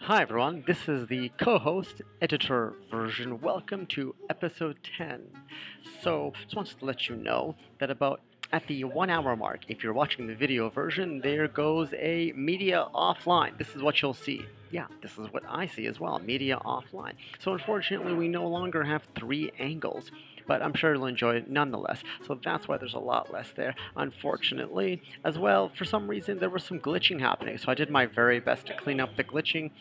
Hi everyone, this is the co-host editor version. Welcome to episode 10. So, just wanted to let you know that about at the 1 hour mark, if you're watching the video version, there goes a media offline. This is what you'll see. Yeah, this is what I see as well, media offline. So unfortunately, we no longer have three angles, but I'm sure you'll enjoy it nonetheless. So that's why there's a lot less there. Unfortunately, as well, for some reason, there was some glitching happening, so I did my very best to clean up the glitching,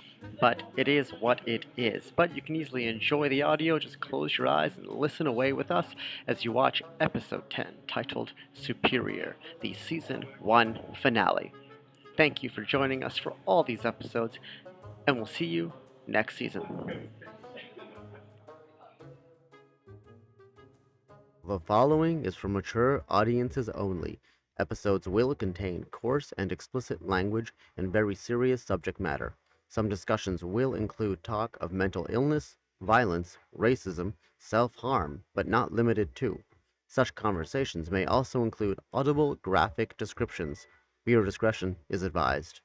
but it is what it is. But you can easily enjoy the audio, just close your eyes and listen away with us as you watch episode 10, titled Superior, the season 1 finale. Thank you for joining us for all these episodes, and we'll see you next season. The following is for mature audiences only. Episodes will contain coarse and explicit language and very serious subject matter. Some discussions will include talk of mental illness, violence, racism, self-harm, but not limited to. Such conversations may also include audible graphic descriptions. Viewer discretion is advised.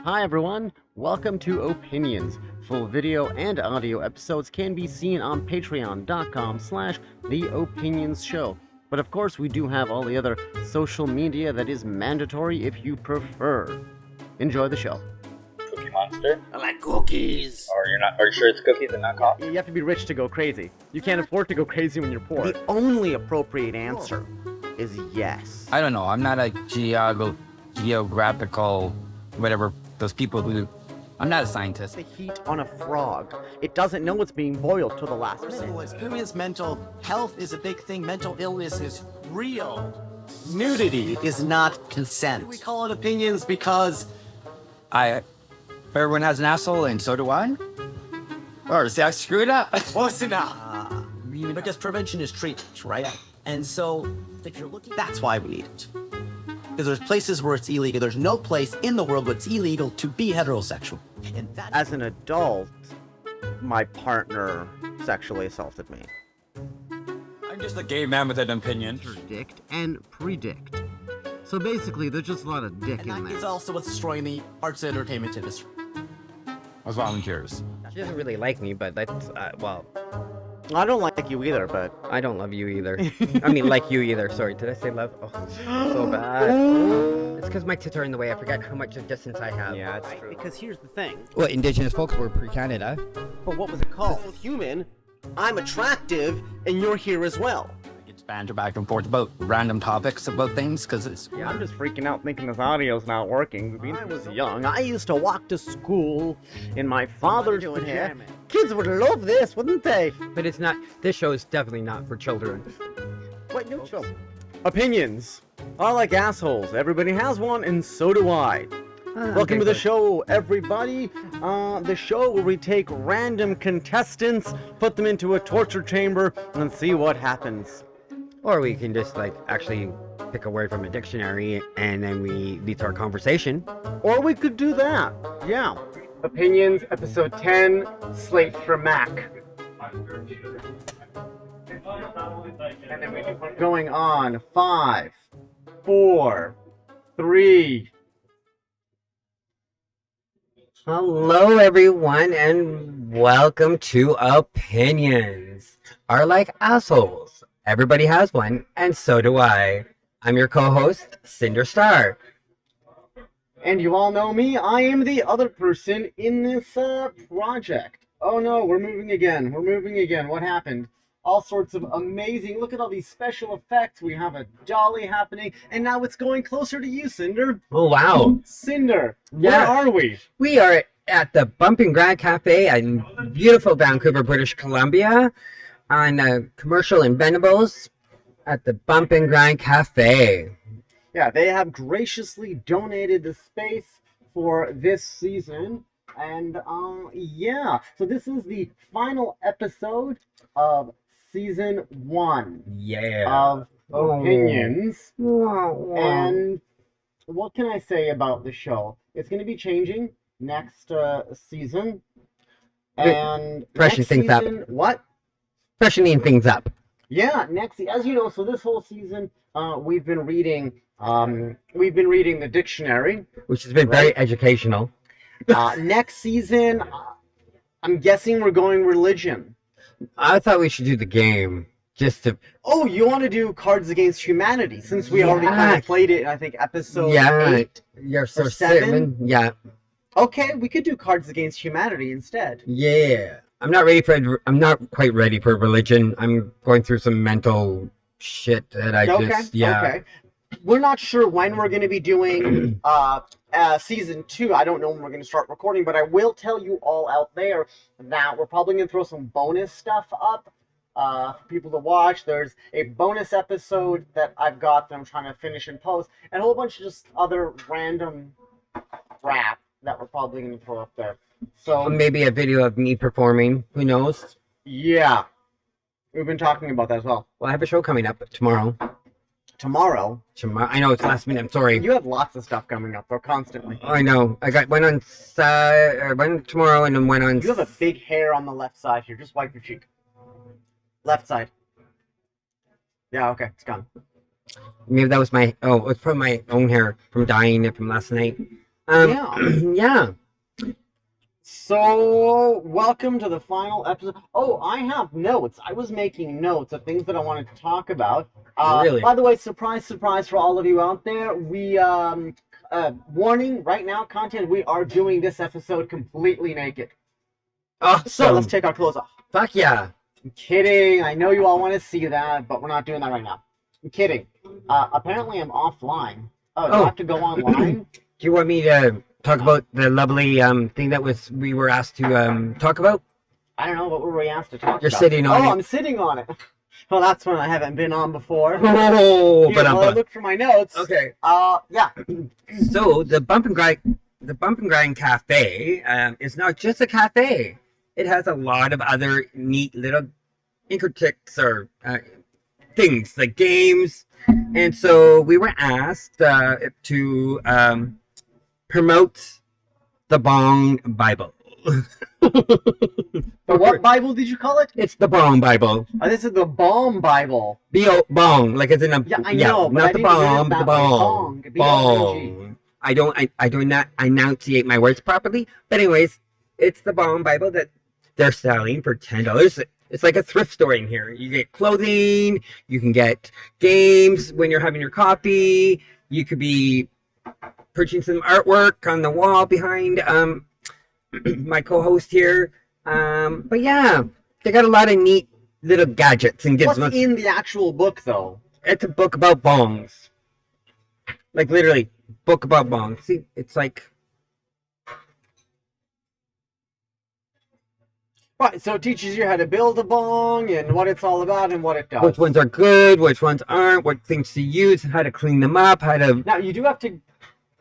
Hi everyone, welcome to Opinions. Full video and audio episodes can be seen on patreon.com/theopinionsshow. But of course we do have all the other social media that is mandatory if you prefer. Enjoy the show. Cookie Monster? I like cookies. Or you're not? Are you sure it's cookies and not coffee? You have to be rich to go crazy. You can't afford to go crazy when you're poor. The only appropriate answer is yes. I don't know. I'm not a geographical, whatever, those people who... I'm not a scientist. The heat on a frog. It doesn't know it's being boiled till the last Personal minute. experience, mental health is a big thing. Mental illness is real. Nudity is not consent. We call it opinions because Everyone has an asshole, and so do I. Or is that screwed up? close enough. Because prevention is treatment, right? And so, if you're looking, that's why we need it. Because there's places where it's illegal. There's no place in the world where it's illegal to be heterosexual. And that, As an adult, my partner sexually assaulted me. I'm just a gay man with an opinion. Predict and predict. So basically, there's just a lot of dick and in that there. is also what's destroying the arts and entertainment industry. As volunteers. She doesn't really like me, but that's, well, I don't like you either, but I don't love you either. I mean, like you either. Sorry, did I say love? Oh, so bad. It's because my tits are in the way. I forgot how much of distance I have. yeah, it's true. Because here's the thing. Well, Indigenous folks were pre-Canada. But what was it called? Human. I'm attractive, and you're here as well. It's banter back and forth about random topics about things, because it's... Yeah, I'm just freaking out thinking this audio's not working. When I was young, I used to walk to school in my father's pajamas. Kids would love this, wouldn't they? But it's not, this show is definitely not for children. What new show? Opinions are like assholes. Everybody has one, and so do I. Welcome to the show, everybody. The show where we take random contestants, put them into a torture chamber, and see what happens. Or we can just, like, actually pick a word from a dictionary, and then we lead to our conversation. Or we could do that. Yeah. Opinions, episode 10, Slate for Mac. And then we keep going on. 5, 4, 3. Hello, everyone, and welcome to Opinions. Are like assholes. Everybody has one, and so do I. I'm your co-host, Cinder Star. And you all know me, I am the other person in this project. Oh no, we're moving again. What happened? All sorts of amazing, look at all these special effects. We have a dolly happening, and now it's going closer to you, Cinder. Oh, wow. Cinder, Yeah. where are we? We are at the Bumping Grand Cafe in beautiful Vancouver, British Columbia, on Commercial and Venables at the Bumping Grand Cafe. Yeah, they have graciously donated the space for this season. And, yeah. So this is the final episode of season 1 Yeah. of Opinions. Oh. And what can I say about the show? It's going to be changing next season. And Freshen next things up. season, what? Freshening things up. Yeah, as you know, so this whole season, we've been reading We've been reading the dictionary. which has been very educational. Next season, I'm guessing we're going religion. I thought we should do the game just to. Oh, you want to do Cards Against Humanity, since we already kind Yeah. of played it, I think, episode Yeah, 8. yeah, or 7? Yeah, Okay, we could do Cards Against Humanity instead. yeah. I'm not ready for. I'm not quite ready for religion. I'm going through some mental shit that I just. Yeah. Okay. We're not sure when we're going to be doing season 2. I don't know when we're going to start recording, but I will tell you all out there that we're probably going to throw some bonus stuff up for people to watch. There's a bonus episode that I've got that I'm trying to finish and post, and a whole bunch of just other random crap that we're probably going to throw up there. So Maybe a video of me performing. Who knows? yeah, we've been talking about that as well. Well, I have a show coming up tomorrow. Tomorrow, I know it's last minute. I'm sorry. you have lots of stuff coming up though, constantly. I know. I got one on one tomorrow and then one on. You have a big hair on the left side here. Just wipe your cheek. Left side. Yeah, okay, it's gone. Maybe that was my. Oh, it's from my own hair from dyeing it from last night. Yeah. Yeah. So, welcome to the final episode. Oh, I have notes. I was making notes of things that I wanted to talk about. Really? By the way, surprise, surprise for all of you out there. We, warning, right now, content, we are doing this episode completely naked. Awesome. So, let's take our clothes off. Fuck yeah. I'm kidding. I know you all want to see that, but we're not doing that right now. I'm kidding. Apparently I'm offline. Oh, do I have to go online? Do you want me to talk about the lovely thing that we were asked to talk about? I don't know, what were we asked to talk You're about? sitting on it. Oh, I'm sitting on it. Well, that's one I haven't been on before. Oh, Here, while I look for my notes. Okay. Yeah. So the Bump and Grind Cafe is not just a cafe. It has a lot of other neat little intricate or things like games, and so we were asked to promote the Bong Bible. What Bible did you call it? It's the Bong Bible. Oh, this is the Bomb Bible. Bong, like it's in a Yeah, I know, but not I the didn't read it bomb, that the way. bong, B-O-N-G. bong. I do not enunciate my words properly. But anyways, it's the Bong Bible that they're selling for $10. It's like a thrift store in here. You get clothing, you can get games when you're having your coffee. You could be purchasing some artwork on the wall behind my co-host here. But yeah, they got a lot of neat little gadgets and gizmos. What's in the actual book, though? It's a book about bongs. Like literally, book about bongs. See, it's like. Right, so it teaches you how to build a bong and what it's all about and what it does. Which ones are good, which ones aren't, what things to use, how to clean them up, how to Now, you do have to come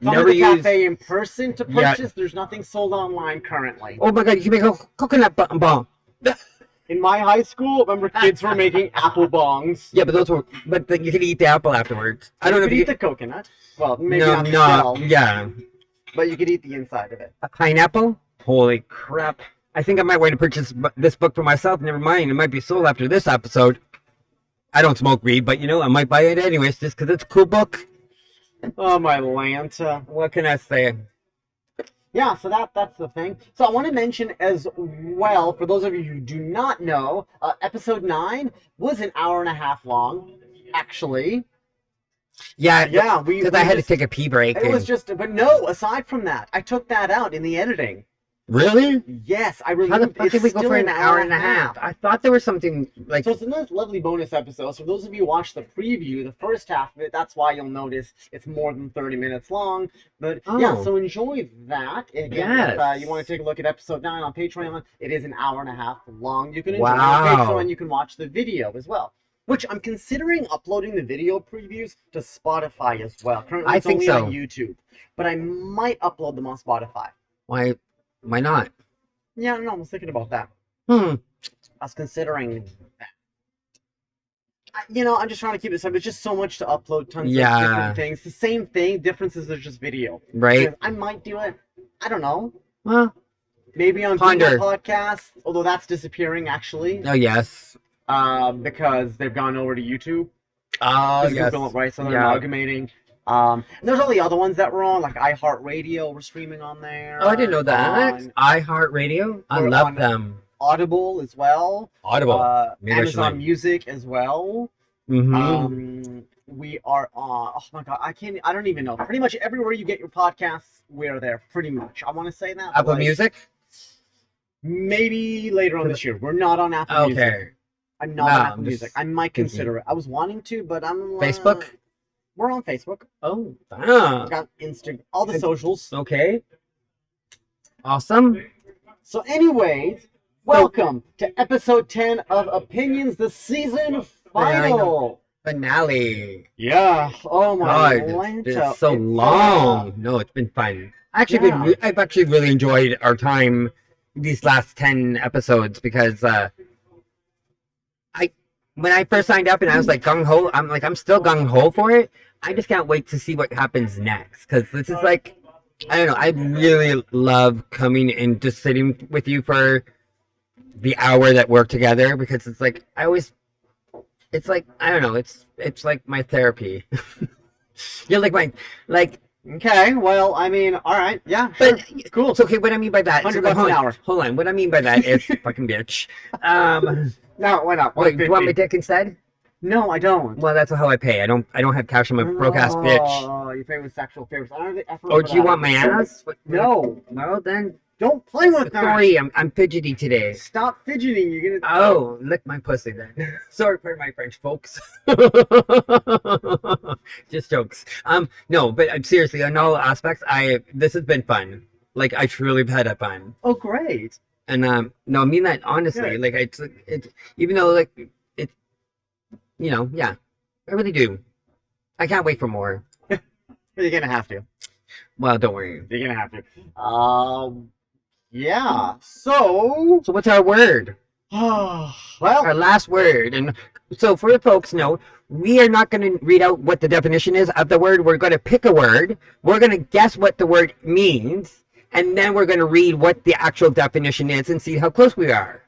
to never the use. cafe in person to Yeah. purchase. There's nothing sold online currently. Oh my god, you can make a coconut bong. In my high school, remember kids were making apple bongs. Yeah, but you can eat the apple afterwards. I don't know You if could you eat the coconut. Well, maybe no, not the shell, yeah, but you could eat the inside of it. a pineapple. Holy crap! I think I might want to purchase this book for myself. Never mind, it might be sold after this episode. I don't smoke weed, but I might buy it anyways just because it's a cool book. Oh, my Lanta. What can I say? Yeah, so that's the thing. So I want to mention as well, for those of you who do not know, episode 9 was an hour and a half long, actually. Yeah, Yeah, because I had to take a pee break. It was just, but no, aside from that, I took that out in the editing. Really? Yes, I How the removed fuck it's did we go still for an hour and a half? I thought there was something like. So it's a nice, lovely bonus episode. So for those of you who watched the preview, the first half of it, that's why you'll notice it's more than 30 minutes long. But yeah, Oh. so enjoy that. Again, Yes. if you want to take a look at episode 9 on Patreon, it is an hour and a half long. You can enjoy Wow. it on Patreon. You can watch the video as well. Which I'm considering uploading the video previews to Spotify as well. Currently, I it's think only so. on YouTube, but I might upload them on Spotify. Why not? Yeah, I don't know. I was thinking about that. Hmm. I was considering that. I'm just trying to keep it simple. It's just so much to upload, tons of Yeah. different things. The same thing, differences there's just video. Right. I might do it. I don't know. Well. Maybe on Ponder. Google Podcasts, although that's disappearing actually, Oh yes. because they've gone over to YouTube. Oh Because Google, right? So they're Yeah. amalgamating. And there's all the other ones that we're on, like iHeartRadio. We're streaming on there. Oh, I didn't know that. On iHeartRadio. I We're love on them. Audible as well. Audible. Maybe I should Amazon learn. Music as well. Mhm. We are on. Oh my god, I don't even know. Pretty much everywhere you get your podcasts, we're there. Pretty much. I want to say that. but, Apple like, Music. Maybe later on this year. We're not on Apple Music. Okay. I'm not Wow, on Apple I'm Music. just I might thinking. consider it. I was wanting to, but I'm Facebook. We're on Facebook. Oh. Ah. Got Instagram. All the socials. Okay. Awesome. So, anyways, welcome to episode 10 of Opinions, the season final. Finale. Yeah. Oh my God, Lanta. it's so long. No, it's been fun. I've actually really enjoyed our time these last 10 episodes because when I first signed up and I was like gung ho, I'm still gung ho for it. I just can't wait to see what happens next because this is like, I don't know. I really love coming and just sitting with you for the hour that we're together because it's like it's like I don't know. It's like my therapy. You're like my Okay, well, I mean, all right, yeah, sure. but Cool. So okay, what I mean by that, $100 an hour. Hold on, what I mean by that is fucking bitch. No, why not? Wait, do you want my dick instead? No, I don't. Well, that's how I pay. I don't have cash. I'm a broke ass bitch. Oh, you pay with sexual favors. I don't think effort Oh, for do you that. want my ass? No, Well then, don't play with that. sorry, I'm fidgety today. Stop fidgeting. You're gonna. Oh, lick my pussy then. Sorry for my French, folks. Just jokes. No, but seriously, on all aspects, this has been fun. Like I truly have had a fun. Oh, great. And no, I mean that honestly. Good. Like it's even though like it's yeah, I really do. I can't wait for more. You're gonna have to. Well, don't worry. You're gonna have to. Yeah. So. So what's our word? Well. Our last word. And so for the folks know, we are not going to read out what the definition is of the word. We're going to pick a word. We're going to guess what the word means. And then we're going to read what the actual definition is and see how close we are.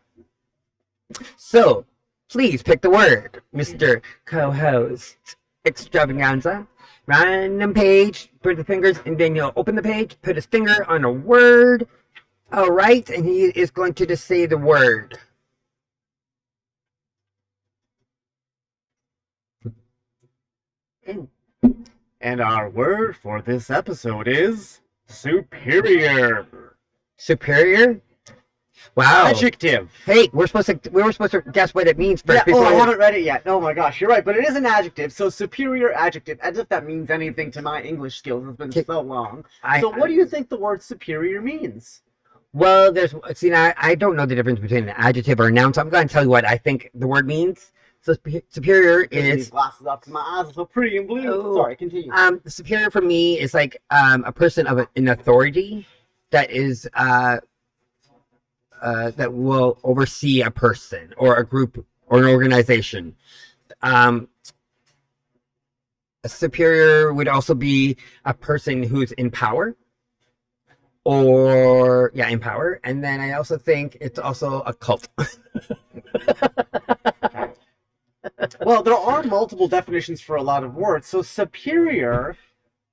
So please pick the word, Mr. Co-host Extravaganza. Random page, put the fingers, and then you'll open the page, put his finger on a word. All right, and he is going to just say the word. And our word for this episode is superior. Superior? Wow. Adjective. Hey, we were supposed to guess what it means first. Yeah, I haven't read it yet. Oh my gosh, you're right, but it is an adjective. So superior adjective, as if that means anything to my English skills. It's been so long. So what do you think the word superior means? Well, I don't know the difference between an adjective or a noun, so I'm going to tell you what I think the word means. So superior These is glasses up because my eyes are so pretty and blue. Oh. Sorry, continue. superior for me is like a person of an authority that is that will oversee a person or a group or an organization. A superior would also be a person who's in power. In power. And then I also think it's also a cult. Well, there are multiple definitions for a lot of words. So superior,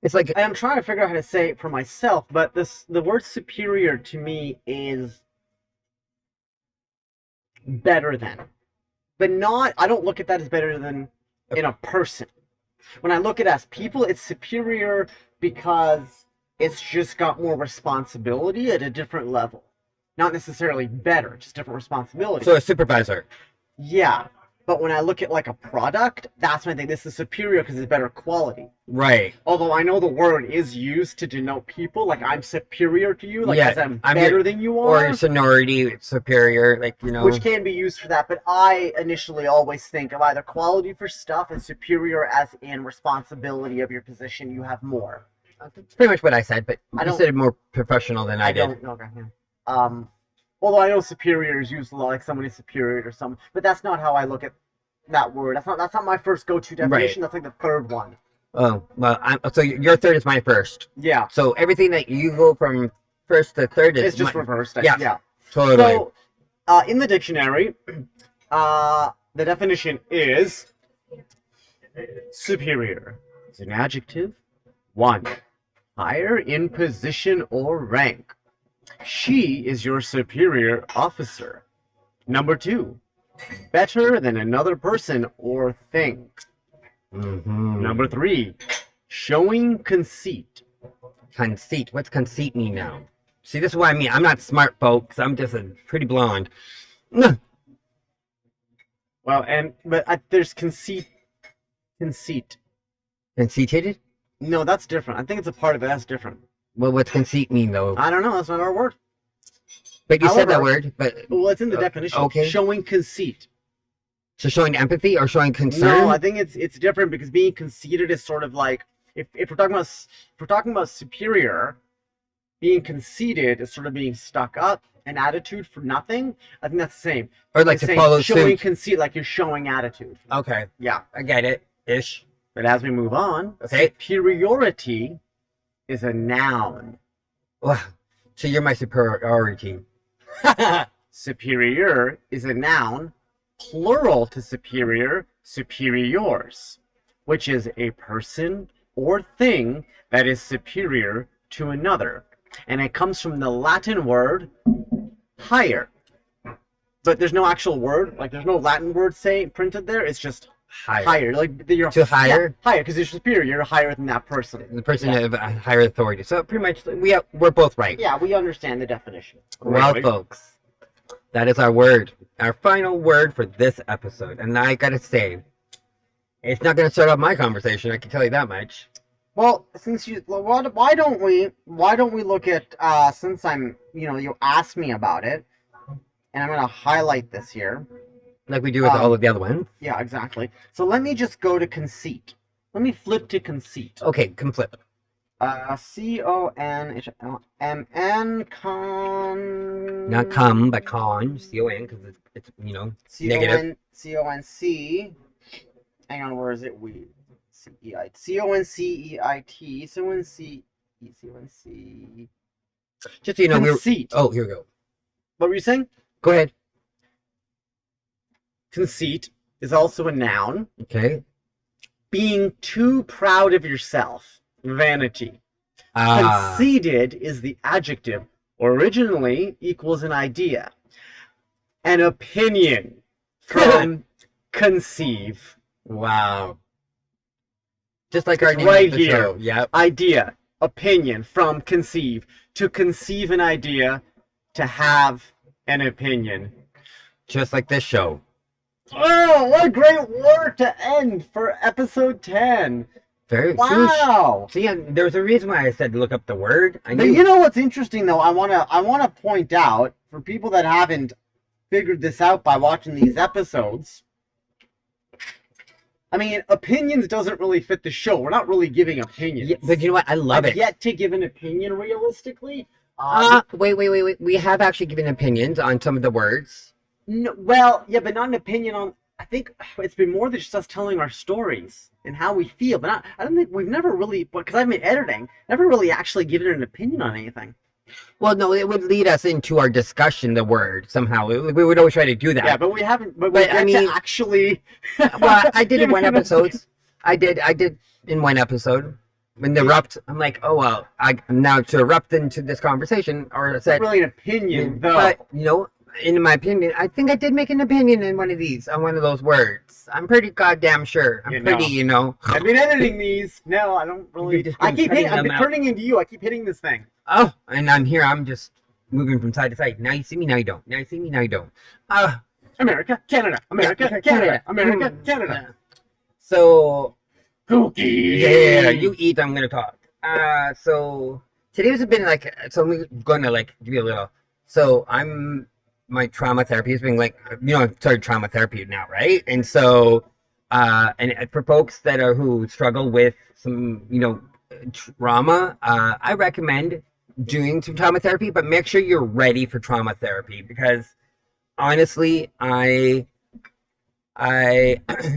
It's like I'm trying to figure out how to say it for myself, but the word superior to me is better than. But I don't look at that as better than in a person. When I look at it as people, it's superior because it's just got more responsibility at a different level. Not necessarily better, just different responsibility. so a supervisor. Yeah. But when I look at like a product, that's when I think this is superior because it's better quality. Right. Although I know the word is used to denote people, like I'm superior to you, like Yeah, as I'm I'm better than you Or are, your seniority, superior, which can be used for that. But I initially always think of either quality for stuff and superior as in responsibility of your position. You have more. That's pretty much what I said, but I you don't- said it more professional than I did. don't know. Okay, yeah. Although I know superior is used a lot, like someone is superior to someone, but that's not how I look at that word. That's not my first go-to definition. That's like the third one. Oh, well, so your third is my first. Yeah, So everything that you go from first to third is it's just reversed. Yeah. Yeah. totally. So, in the dictionary, the definition is superior. It's an adjective 1. Higher in position or rank. She is your superior officer. Number 2. Better than another person or thing. Number 3. Showing conceit. Conceit. What's conceit mean now? See, this is what I mean. I'm not smart, folks. I'm just a pretty blonde. Well, but there's conceit. Conceit. Conceited? No, that's different. I think it's a part of it. That's different. Well, what's conceit mean, though? I don't know. That's not our word. But you said that However- word, but... Well, it's in the definition. okay. Showing conceit. So showing empathy or showing concern? No, I think it's different because being conceited is sort of like if we're talking about superior, being conceited is sort of being stuck up, an attitude for nothing. I think that's the same. Or like It's to saying follow showing suit. conceit, like you're showing attitude. Okay, Yeah. I get it. Ish. But as we move on, Okay. superiority is a noun. Wow. So you're my superiority. Superior is a noun, plural to superior, superiors, which is a person or thing that is superior to another. And it comes from the Latin word higher. But there's no actual word, like there's no Latin word printed there, it's just higher. Like you're To higher? Yeah, higher, because you're superior, you're higher than that person. The person Yeah. of higher authority. So pretty much we're both right. Yeah, we understand the definition. Well, Right. folks, that is our word. Our final word for this episode. And I gotta say, it's not gonna start off my conversation, I can tell you that much. Well, since why don't we look at since you asked me about it, and I'm gonna highlight this here. Like we do with all of the other ones. Yeah, exactly. So let me just go to conceit. Let me flip to conceit. Okay, come flip. CONMN con. Not come, but con. C-O-N, because it's negative. CONC. Hang on, where is it? CEIT. CONCEIT. CONC. Just so you know, Conceit. Oh, here we go. What were you saying? Go ahead. Conceit is also a noun. Okay. Being too proud of yourself. Vanity. Conceited is the adjective. Originally equals an idea. An opinion from conceive. Wow. Just like It's our name right of the here. show. Yep. Idea. Opinion from conceive. To conceive an idea. To have an opinion. Just like this show. Oh, what a great word to end for episode 10. Very Wow. See, there's a reason why I said look up the word. I But knew. you know what's interesting though? I wanna point out for people that haven't figured this out by watching these episodes. I mean, opinions doesn't really fit the show. We're not really giving opinions. Yeah, but you know what? I love I've it. yet to give an opinion realistically. Wait. We have actually given opinions on some of the words. No, well, yeah, but not an opinion on. I think it's been more than just us telling our stories and how we feel. But I don't think we've never really, because I've been editing, never really actually given an opinion on anything. Well, no, it would lead us into our discussion, the word, somehow. We would always try to do that. Yeah, but we haven't. But But, we I mean- to actually. Well, I did in give one an episode. I did in one episode. When the erupt, I'm like, oh, well, I'm now to erupt into this conversation, or It's said, not really an opinion, though. but, in my opinion, I think I did make an opinion in one of these, on one of those words. I'm pretty goddamn sure. I'm You pretty, I've been editing these. No, I don't really. You've just I been keep hitting. cutting I'm them out. turning into you. I keep hitting this thing. Oh, and I'm here. I'm just moving from side to side. Now you see me, now you don't. Now you see me, now you don't. America, Canada, America, Yeah, Canada, America, Mm. Canada. So, Cookie. yeah, you eat, I'm gonna talk. So today has been like, so I'm gonna like give you a little. So my trauma therapy has been like, I started trauma therapy now, right? And so, and for folks that who struggle with some, trauma, I recommend doing some trauma therapy, but make sure you're ready for trauma therapy because honestly, I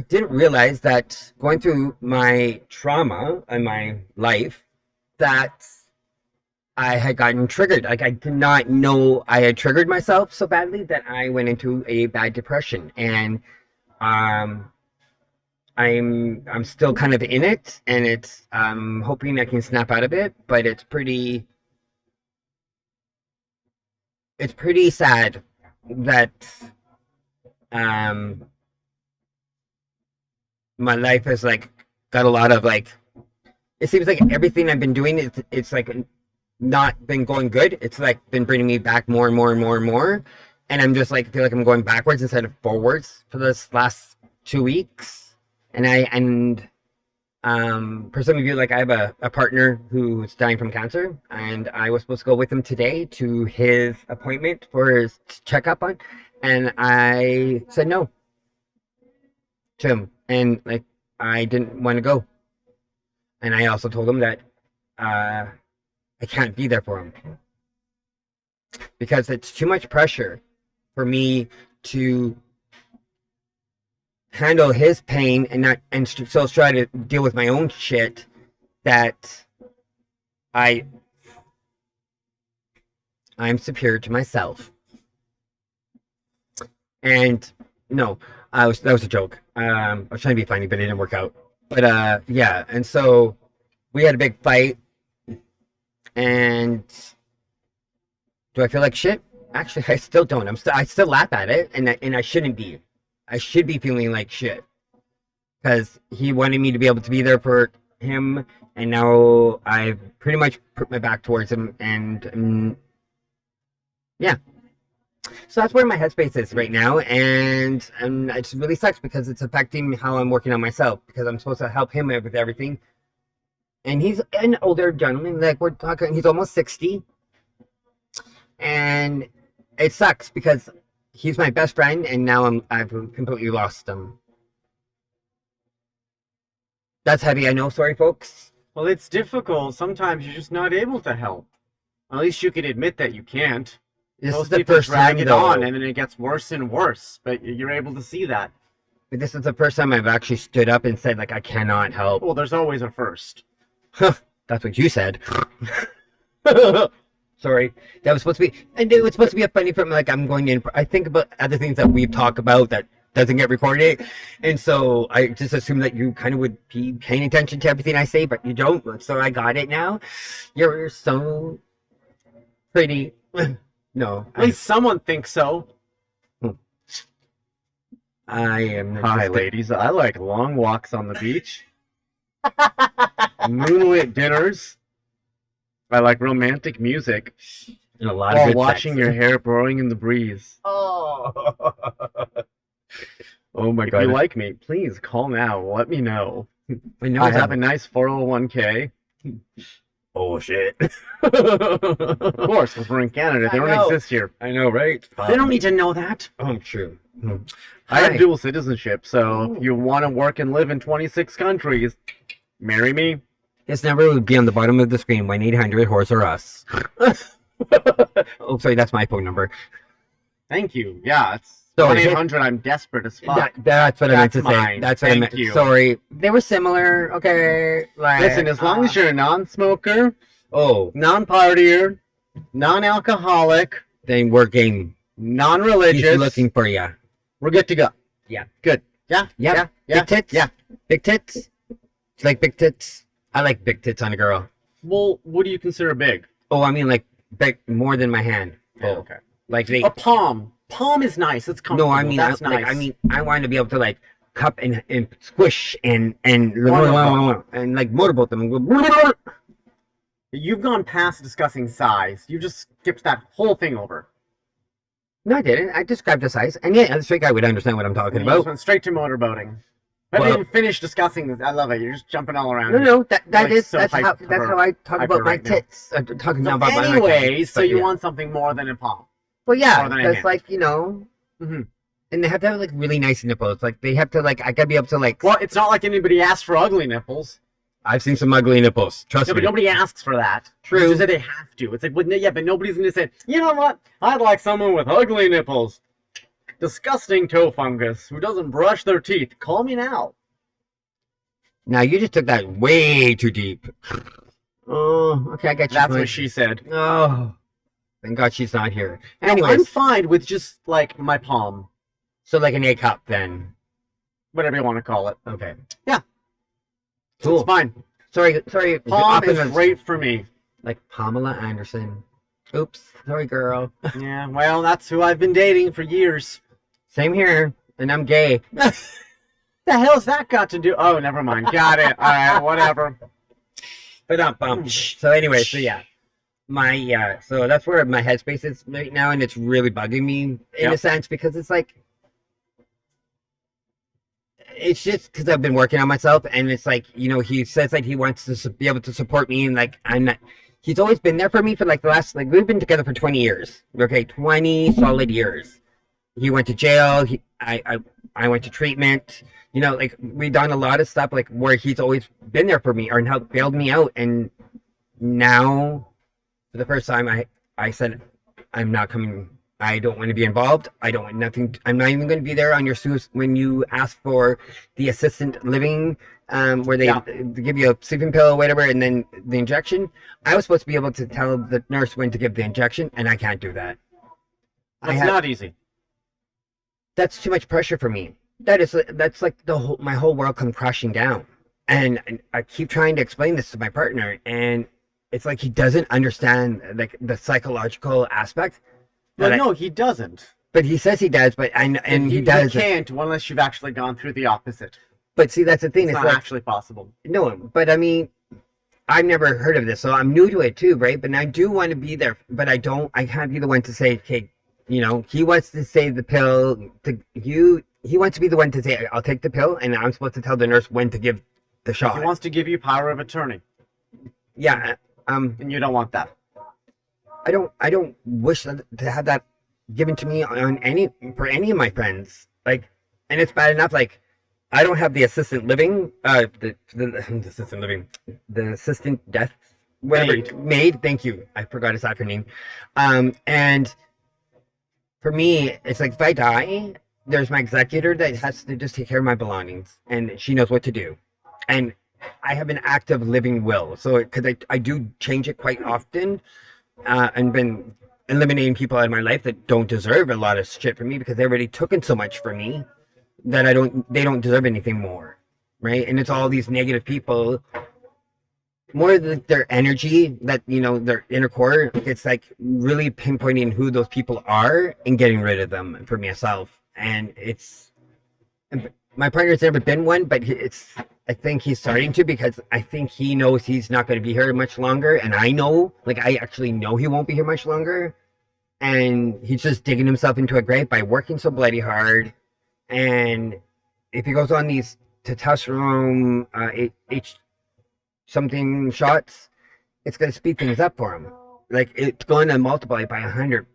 didn't realize that going through my trauma in my life that I had gotten triggered. Like I did not know I had triggered myself so badly that I went into a bad depression. And I'm still kind of in it, and I'm hoping I can snap out of it, but it's pretty sad that um my life has like got a lot of like, it seems like everything I've been doing it's like not been going good. It's like been bringing me back more and more and more and more, and I'm just like feel like I'm going backwards instead of forwards for this last 2 weeks. And for some of you, like I have a partner who's dying from cancer, and I was supposed to go with him today to his appointment for his checkup on, and I said no to him, and like I didn't want to go, and I also told him that I can't be there for him because it's too much pressure for me to handle his pain and not and still try to deal with my own shit that I'm superior to myself. And no, that was a joke. I was trying to be funny, but it didn't work out. But yeah, and so we had a big fight. And do I feel like shit? Actually, I still don't. I still laugh at it, and I shouldn't be. I should be feeling like shit because he wanted me to be able to be there for him, and now I've pretty much put my back towards him, and yeah. So that's where my headspace is right now, and it really sucks because it's affecting how I'm working on myself because I'm supposed to help him with everything, and he's an older gentleman, like we're talking, he's almost 60, and it sucks because he's my best friend, and now I've completely lost him. That's heavy, I know. Sorry, folks. Well, it's difficult. Sometimes you're just not able to help. At least you can admit that you can't. This Most is the people first drag time, it though. on, and then it gets worse and worse. But you're able to see that. But this is the first time I've actually stood up and said, like, I cannot help. Well, there's always a first. That's what you said. Sorry, that was supposed to be, and it was supposed to be a funny from like I'm going in. I think about other things that we've talked about that doesn't get recorded, and so I just assume that you kind of would be paying attention to everything I say, but you don't. So I got it now. You're so pretty. No, At least someone thinks so. I am. Hi, ladies. I like long walks on the beach, moonlit dinners. I like romantic music And a lot while of good watching sex. your hair blowing in the breeze. Oh. Oh my If god! If you you like me, please call now. Let me know. I know I it's have a nice 401k. Oh shit. Of course, because we're in Canada. They I don't know. exist here. I know, right? They don't need to know that. Oh, true. I have Hi. dual citizenship, so if you want to work and live in 26 countries, marry me. This number would be on the bottom of the screen. 1-800-HORSE or us. Oh, sorry, that's my phone number. Thank you. Yeah, it's So 1-800. I'm desperate as fuck. That's what I meant to That's say. mine. That's what I Thank meant. you. Sorry, they were similar. Okay, like Listen, as long as you're a non-smoker, oh, non-partier, non-alcoholic, then we're game. He's non-religious, looking for you. we're good to go. Yeah. Good. Yeah. Yep. Yeah. Yeah. Big tits. Yeah. Big tits. It's like big tits. I like big tits on a girl. Well, what do you consider big? Oh, I mean like big, more than my hand. Oh, okay. Like they. A palm. Palm is nice. It's comfortable. No, I mean, that's like, nice. I mean, I want to be able to like cup and squish and Motorboat. and like motorboat them. You've gone past discussing size. You just skipped that whole thing over. No, I didn't. I described the size, and yeah, the straight guy would understand what I'm talking You just about. went straight to motorboating. I Well- didn't even finish discussing this. I love it. You're just jumping all around. No, that Like, is so that's how I talk hyper about my right now. tits. Talking now So about my anyways, so but you yeah. want something more than a palm. Well, yeah, more than a because hand. like you know, Mhm. and they have to have like really nice nipples. Like they have to like I gotta be able to like. Well, it's not like anybody asked for ugly nipples. I've seen some ugly nipples. Trust No, me. but nobody asks for that. True. You just say they have to. It's like, well, yeah, but nobody's gonna say, you know what? I'd like someone with ugly nipples. Disgusting toe fungus who doesn't brush their teeth. Call me now. Now you just took that way too deep. Oh, okay, I got you. That's what she said. Oh, thank God she's not here. No, Anyways, I'm fine with just like my palm. so like an A cup then. whatever you want to call it. Okay. Yeah. Cool. It's fine. Sorry. Palm is Opposites. great for me. Like Pamela Anderson. Oops. Sorry, girl. Yeah, well, that's who I've been dating for years. Same here. And I'm gay. The hell's that got to do? Oh, never mind. Got it. All right, whatever. But so anyway, so yeah. So that's where my headspace is right now, and it's really bugging me in a sense because it's like, it's just because I've been working on myself, and it's like, he says that he wants to be able to support me, and like he's always been there for me for like the last, like, we've been together for 20 years. Okay, 20 solid years. He went to jail. I went to treatment. Like, we've done a lot of stuff like where he's always been there for me or helped bailed me out, and now, for the first time, I said, I'm not coming. I don't want to be involved. I don't want nothing. I'm not even going to be there on your when you ask for the assistant living, where they give you a sleeping pill or whatever, and then the injection. I was supposed to be able to tell the nurse when to give the injection, and I can't do that. That's not easy. That's too much pressure for me. That's like my whole world come crashing down. And I keep trying to explain this to my partner, and it's like he doesn't understand like the psychological aspect. Well, no, he doesn't. But he says he does, and he does. He can't unless you've actually gone through the opposite. But see, that's the thing. It's not like, actually possible. No, but I mean, I've never heard of this, so I'm new to it too, right? But I do want to be there, but I can't be the one to say, okay, he wants to say the pill to you. He wants to be the one to say, I'll take the pill, and I'm supposed to tell the nurse when to give the shot. He wants to give you power of attorney. Yeah. And you don't want that. I don't wish to have that given to me for any of my friends. Like, and it's bad enough. Like, I don't have the assistant living, the assistant living, the assistant death, whatever. Maid. Thank you. I forgot his acronym. And for me, it's like if I die, there's my executor that has to just take care of my belongings, and she knows what to do. And I have an active living will, so because I do change it quite often, and been eliminating people out of my life that don't deserve a lot of shit from me because they already taken so much from me that they don't deserve anything more, right? And it's all these negative people, more than their energy that their inner core. It's like really pinpointing who those people are and getting rid of them for myself. And my partner's never been one, but I think he's starting to, because I think he knows he's not going to be here much longer. And I actually know he won't be here much longer. And he's just digging himself into a grave by working so bloody hard. And if he goes on these testosterone, H something shots, it's going to speed things up for him. Like, it's going to multiply by 100.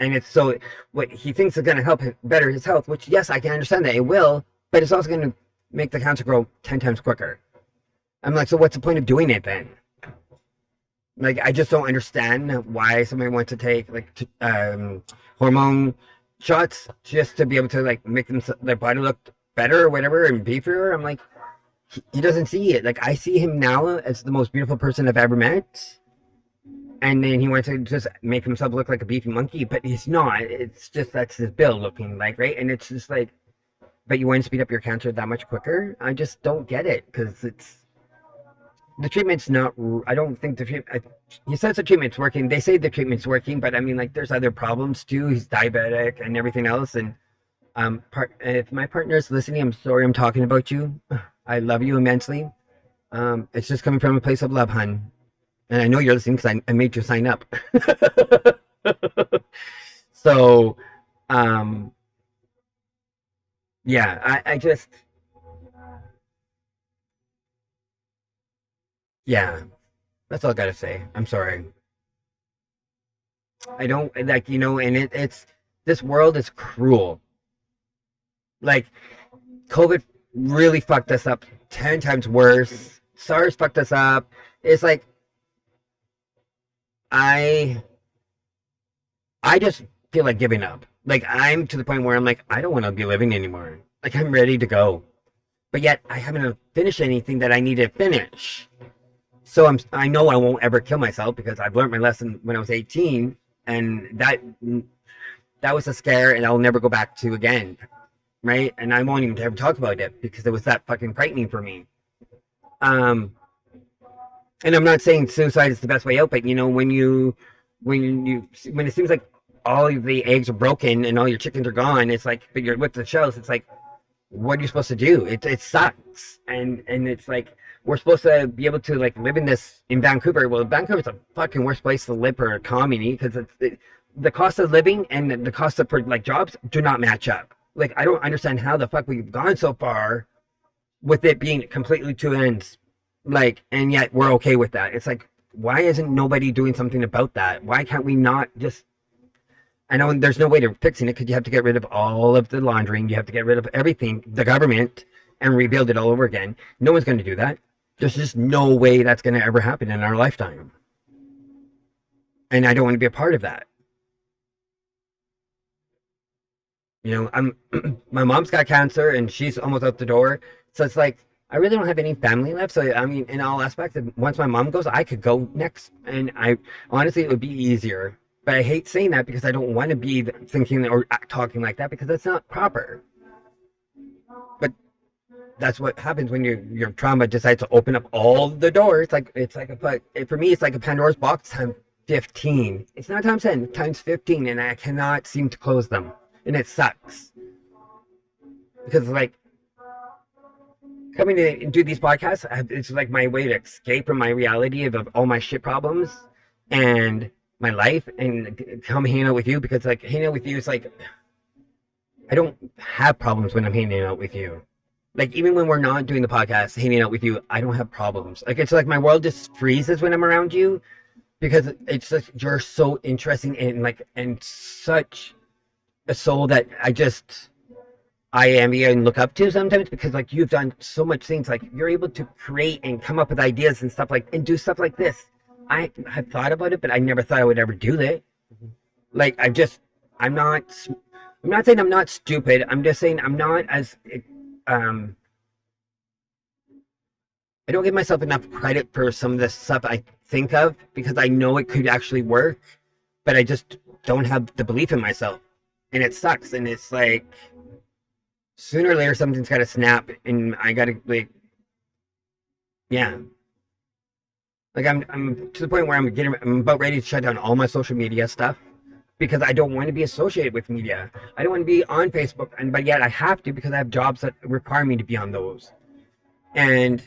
And it's so what he thinks is going to help better his health, which, yes, I can understand that it will, but it's also going to make the cancer grow 10 times quicker. I'm like, so what's the point of doing it then? Like, I just don't understand why somebody wants to take like hormone shots just to be able to like make their body look better or whatever and be freer. I'm like, he doesn't see it. Like, I see him now as the most beautiful person I've ever met. And then he wants to just make himself look like a beefy monkey, but he's not. It's just that's his bill looking like, right? And it's just like, but you want to speed up your cancer that much quicker? I just don't get it, because the treatment's not. I don't think the treatment. He says the treatment's working. They say the treatment's working, but I mean, like, there's other problems too. He's diabetic and everything else. And if my partner's listening, I'm sorry I'm talking about you. I love you immensely. It's just coming from a place of love, hun. And I know you're listening because I made you sign up. So, yeah, I just, yeah, that's all I gotta say. I'm sorry. I don't, like, and it's, this world is cruel. Like, COVID really fucked us up 10 times worse. SARS fucked us up. It's like, I just feel like giving up. Like, I'm to the point where I'm like, I don't want to be living anymore. Like, I'm ready to go. But yet, I haven't finished anything that I need to finish. So I know I won't ever kill myself, because I've learned my lesson when I was 18. And that was a scare, and I'll never go back to again. right? And I won't even ever talk about it because it was that fucking frightening for me. And I'm not saying suicide is the best way out, but you know, when it seems like all of the eggs are broken and all your chickens are gone, it's like, but you're with the shells, it's like, what are you supposed to do? It sucks, and it's like we're supposed to be able to like live in Vancouver. Well, Vancouver's a fucking worst place to live for a comedy because the cost of living and the cost of like jobs do not match up. Like I don't understand how the fuck we've gone so far with it being completely two ends, like, and yet we're okay with that. It's like, why isn't nobody doing something about that? Why can't we not just? I know there's no way to fixing it because you have to get rid of all of the laundering. You have to get rid of everything, the government, and rebuild it all over again. No one's going to do that. There's just no way that's going to ever happen in our lifetime. And I don't want to be a part of that. You know, my mom's got cancer and she's almost out the door. So it's like, I really don't have any family left. So, I mean, in all aspects, once my mom goes, I could go next. And honestly, it would be easier. But I hate saying that because I don't want to be thinking or talking like that because that's not proper. But that's what happens when your trauma decides to open up all the doors. For me, it's like a Pandora's box times 15. It's not times 10, times 15, and I cannot seem to close them, and it sucks because like coming to do these podcasts, it's like my way to escape from my reality of all my shit problems and my life and come hang out with you because like hanging out with you is like I don't have problems when I'm hanging out with you. Like even when we're not doing the podcast, hanging out with you, I don't have problems. Like it's like my world just freezes when I'm around you because it's just you're so interesting and such a soul that I envy and look up to sometimes because like you've done so much things. Like you're able to create and come up with ideas and stuff and do stuff like this. I have thought about it, but I never thought I would ever do that. Like I'm not saying I'm not stupid. I'm just saying I'm not as I don't give myself enough credit for some of the stuff I think of because I know it could actually work, but I just don't have the belief in myself, and it sucks. And it's like sooner or later something's got to snap, and I got to yeah. Like I'm to the point where I'm about ready to shut down all my social media stuff because I don't want to be associated with media. I don't want to be on Facebook, but yet I have to because I have jobs that require me to be on those. And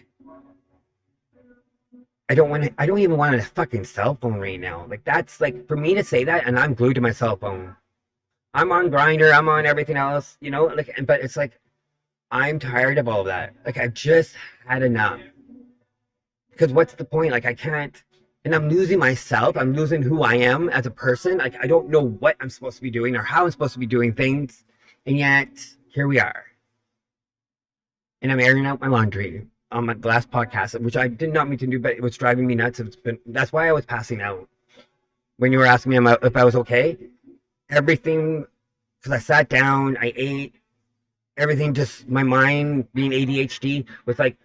I don't even want a fucking cell phone right now. Like that's like for me to say that, and I'm glued to my cell phone. I'm on Grindr, I'm on everything else, you know. Like, but it's like I'm tired of all of that. Like I just had enough. Because what's the point? Like I can't, and I'm losing myself. I'm losing who I am as a person. Like I don't know what I'm supposed to be doing or how I'm supposed to be doing things, and yet here we are. And I'm airing out my laundry on my last podcast, which I did not mean to do, but it was driving me nuts. That's why I was passing out. When you were asking me if I was okay, everything, because I sat down, I ate, everything just, my mind being ADHD was like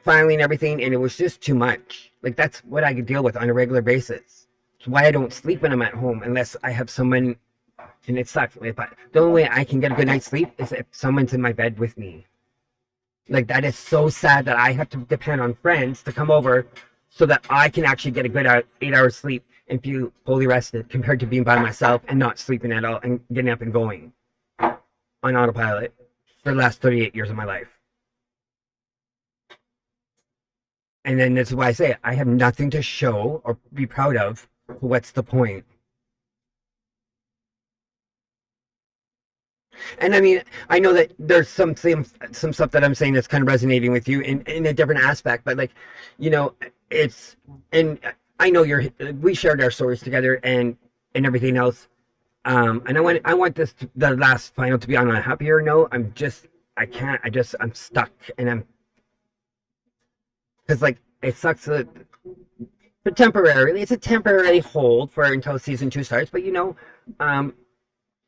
filing everything, and it was just too much. Like that's what I could deal with on a regular basis. It's why I don't sleep when I'm at home unless I have someone, and it sucks. The only way I can get a good night's sleep is if someone's in my bed with me. Like that is so sad that I have to depend on friends to come over so that I can actually get a good 8 hours sleep and feel fully rested compared to being by myself and not sleeping at all and getting up and going on autopilot for the last 38 years of my life. And then this is why I say it. I have nothing to show or be proud of. What's the point? And I mean, I know that there's some stuff that I'm saying that's kind of resonating with you in a different aspect, but like, you know, it's, and I know we shared our stories together and everything else. And I want the last final to be on a happier note. I'm stuck and because like, it sucks that it's a temporary hold for until season 2 starts, but you know,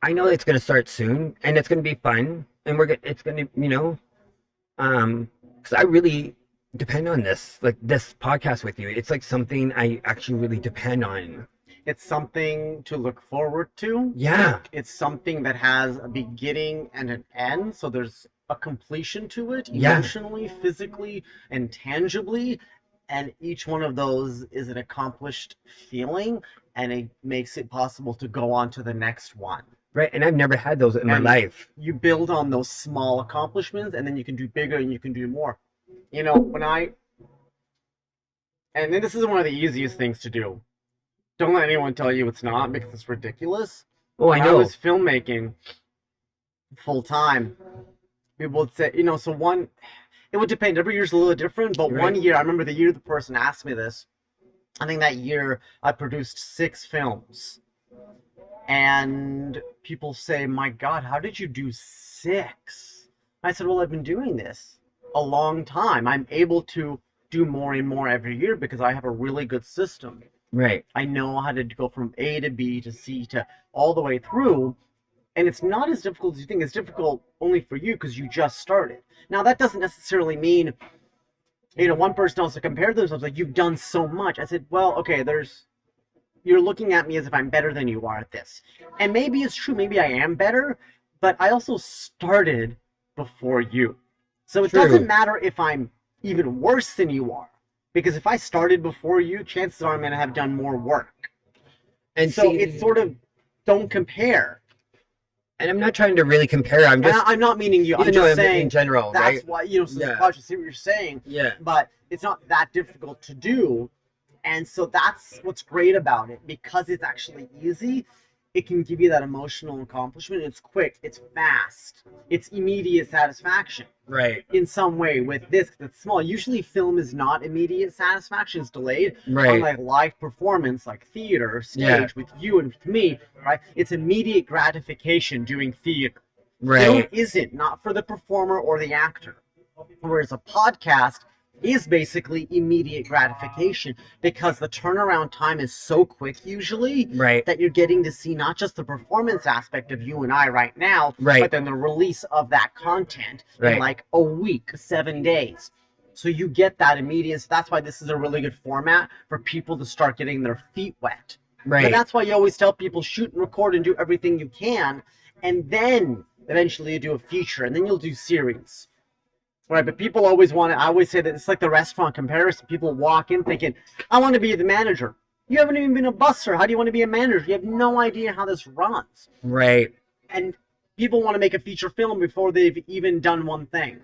I know it's going to start soon, and it's going to be fun, and it's going to, you know, because I really depend on this podcast with you. It's like something I actually really depend on, It's something to look forward to. Yeah. It's something that has a beginning and an end, so there's a completion to it, Yeah. emotionally, physically, and tangibly. And each one of those is an accomplished feeling, and it makes it possible to go on to the next one. Right, and I've never had those in my And life. you build on those small accomplishments, and then you can do bigger and you can do more. You know, and then this is one of the easiest things to do. Don't let anyone tell you it's not, because it's ridiculous. Oh, I When know. was filmmaking full time, people would say, it would depend. Every year's a little different, but Right. one year, I remember the year the person asked me this, I think that year I produced 6 films. And people say, my God, how did you do 6? I said, well, I've been doing this a long time. I'm able to do more and more every year because I have a really good system. Right. I know how to go from A to B to C to all the way through. And it's not as difficult as you think. It's difficult only for you because you just started. Now, that doesn't necessarily mean, one person also compared themselves like, you've done so much. I said, well, okay, you're looking at me as if I'm better than you are at this. And maybe it's true, maybe I am better, but I also started before you. So it True. doesn't matter if I'm even worse than you are. Because if I started before you, chances are I'm going to have done more work. And So it's sort of, don't compare. And I'm not trying to really compare. I'm just. I'm not meaning you. I'm know, just in saying general, that's right? why, so Yeah. I see what you're saying. Yeah. But it's not that difficult to do. And so that's what's great about it. Because it's actually easy, it can give you that emotional accomplishment. It's quick, it's fast, it's immediate satisfaction. Right. In some way with this, that's small. Usually film is not immediate satisfaction, it's delayed. Right. Unlike live performance, like theater, stage, Yeah. with you and with me, right? It's immediate gratification doing theater. Film Right. isn't, not for the performer or the actor. Whereas a podcast is basically immediate gratification because the turnaround time is so quick usually Right. that you're getting to see not just the performance aspect of you and I right now, Right. but then the release of that content Right. in like a week, 7 days. So you get that immediate. So that's why this is a really good format for people to start getting their feet wet. Right. And that's why you always tell people shoot and record and do everything you can, and then eventually you do a feature, and then you'll do series. Right, but people always want to, I always say that it's like the restaurant comparison. People walk in thinking, I want to be the manager. You haven't even been a busser. How do you want to be a manager? You have no idea how this runs. Right. And people want to make a feature film before they've even done one thing.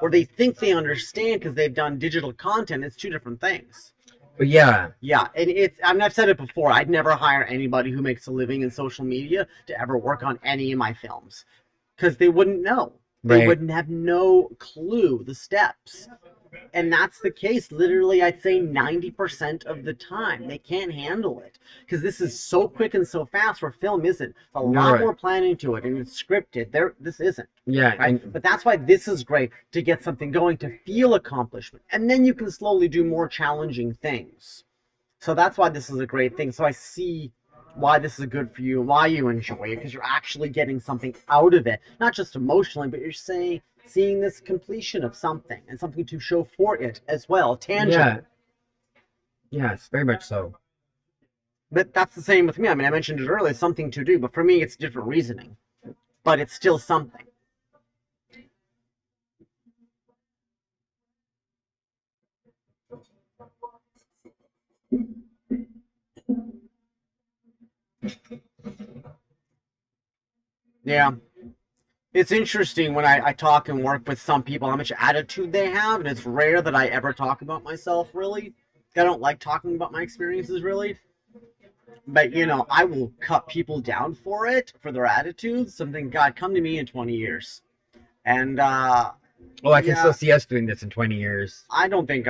Or they think they understand because they've done digital content. It's 2 different things. But yeah. Yeah, and I've said it before. I'd never hire anybody who makes a living in social media to ever work on any of my films because they wouldn't know. They Right. wouldn't have no clue the steps. And that's the case literally, I'd say 90% of the time. They can't handle it because this is so quick and so fast where film isn't. A lot Right. more planning to it, and it's scripted. This isn't. Yeah. Right? And But that's why this is great, to get something going, to feel accomplishment. And then you can slowly do more challenging things. So that's why this is a great thing. So I see why this is good for you, why you enjoy it, because you're actually getting something out of it. Not just emotionally, but you're seeing this completion of something and something to show for it as well, tangible. yeah. Yes, very much so. But that's the same with me. I mean, I mentioned it earlier, something to do, but for me, it's different reasoning. But it's still something. Yeah. It's interesting when I talk and work with some people how much attitude they have, and it's rare that I ever talk about myself, really. I don't like talking about my experiences, really. But, I will cut people down for it, for their attitudes. Something, God, come to me in 20 years. And, Oh, I can Yeah. still see us doing this in 20 years. I don't think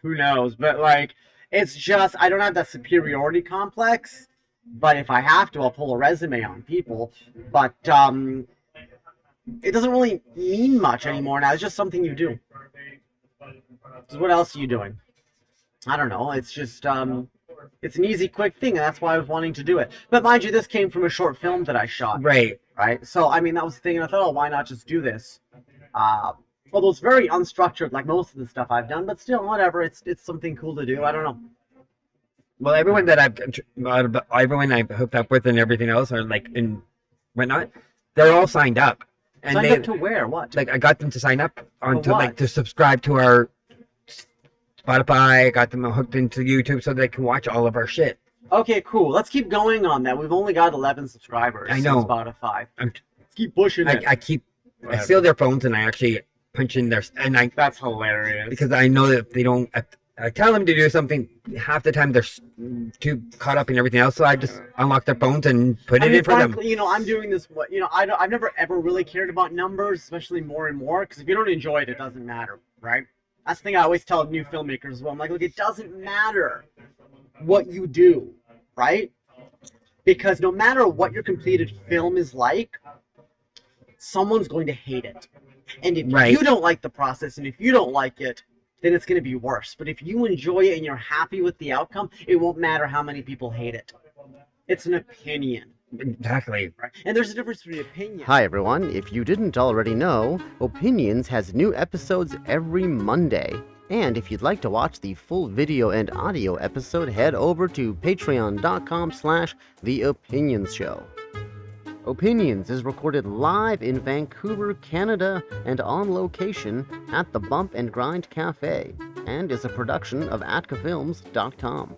who knows, but, it's just, I don't have that superiority complex. But if I have to, I'll pull a resume on people. But, it doesn't really mean much anymore now. It's just something you do. So what else are you doing? I don't know. It's just, it's an easy, quick thing, and that's why I was wanting to do it. But mind you, this came from a short film that I shot. Right. Right? So, I mean, that was the thing, and I thought, why not just do this? Although it's very unstructured, like most of the stuff I've done, but still, whatever. It's something cool to do. I don't know. Well, everyone that everyone I've hooked up with and everything else are like and whatnot. They're all signed up, and Signed they up to where? What? like I got them to sign up on For to what? like to subscribe to our Spotify. I got them hooked into YouTube so they can watch all of our shit. Okay, cool. Let's keep going on that. We've only got 11 subscribers. I know. On Spotify. I'm- Let's keep pushing it. I steal their phones and I actually punch in their and I That's hilarious. because I know that they don't. I tell them to do something. Half the time they're too caught up in everything else, so I just unlock their phones and put it in for them. frankly, I'm doing this. I've never ever really cared about numbers, especially more and more. Because if you don't enjoy it, it doesn't matter, right? That's the thing I always tell new filmmakers as well. I'm like, look, it doesn't matter what you do, right? Because no matter what your completed film is like, someone's going to hate it. And if Right. you don't like the process, and if you don't like it, then it's going to be worse. But if you enjoy it and you're happy with the outcome, it won't matter how many people hate it. It's an opinion, Exactly. right? And there's a difference between opinion. Hi everyone, if you didn't already know, Opinions has new episodes every Monday. And if you'd like to watch the full video and audio episode, head over to patreon.com/The Opinions Show. Opinions is recorded live in Vancouver, Canada, and on location at the Bump and Grind Cafe, and is a production of atkafilms.com.